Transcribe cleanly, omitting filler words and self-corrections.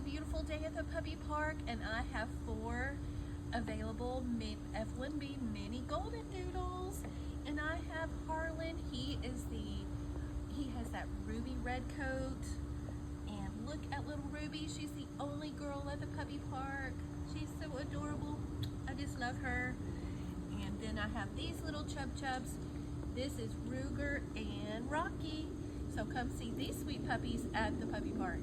beautiful day at the puppy park, and I have 4 available F1B mini Goldendoodles. And I have Harlan. He has that ruby red coat. And look at little Ruby. She's the only girl at the puppy park. She's so adorable. I just love her. And then I have these little chubs. This is Ruger and Rocky. So come see these sweet puppies at the puppy park.